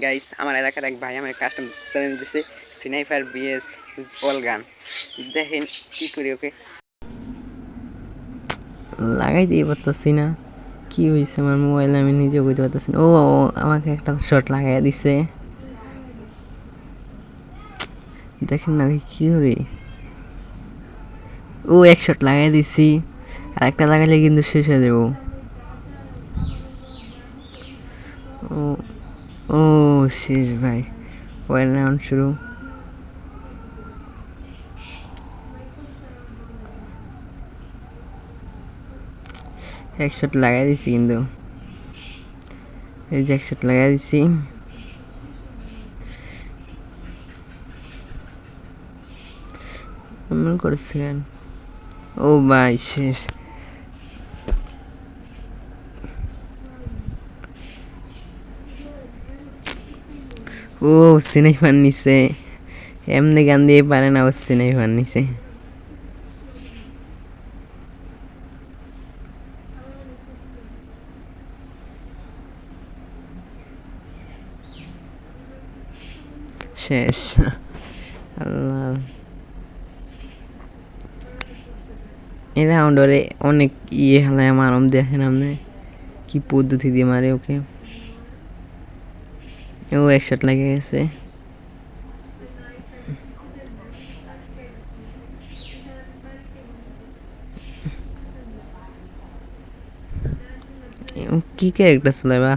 Guys আমার এলাকার এক ভাই আমার কাস্টম চ্যালেঞ্জ দিছে স্নাইপার বিএস অল গান। দেখেন কি করি ওকে লাগাই দিয়ে পারতাছি না। কি হয়েছে আমার মোবাইলে আমি নিজেও বুঝতে পারতেছি না। ও আমাকে একটা শট লাগাই দিছে, দেখেন না কি করি। ও এক শট লাগাই দিছি, আর একটা লাগাইলে কিন্তু শেষ হয়ে যাবো। ও ও শেষ ভাই, পরের রাউন্ড শুরু। এক শট লাগাই দিছি, কিন্তু এই যে এক শট লাগাই দিছি। এমন করেছে কেন? ও ভাই শেষ। ও স্নাইপার নিছে, এমনি গান দিয়ে পারে না, ও স্নাইপার নিছে। শেষ। আল্লাহ, এই রাউন্ডরে অনেক হেলায় মারম, দেখেন আপনি কি পদ্ধতি দিয়ে মারে ওকে। ও এক শট লেগে গেছে। কি ক্যারেক্টার চলে বা?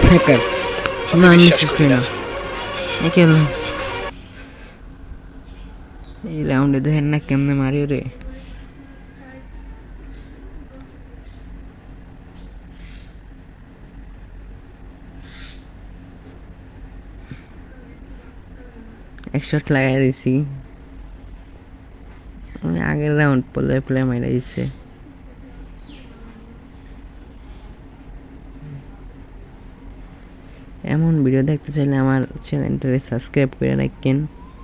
হ্যাকার না, আমি শেষ করি না। এই রাউন্ডে দেখেন না কেমনে মারি রে। এক শট লাগাই দিছি, আগের রাউন্ড প্লে মারা দিচ্ছে। এমন ভিডিও দেখতে চাইলে আমার চ্যানেলটারে সাবস্ক্রাইব করে রাখেন।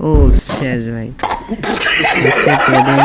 ও শেষ ভাই, সাবস্ক্রাইব করে দেন।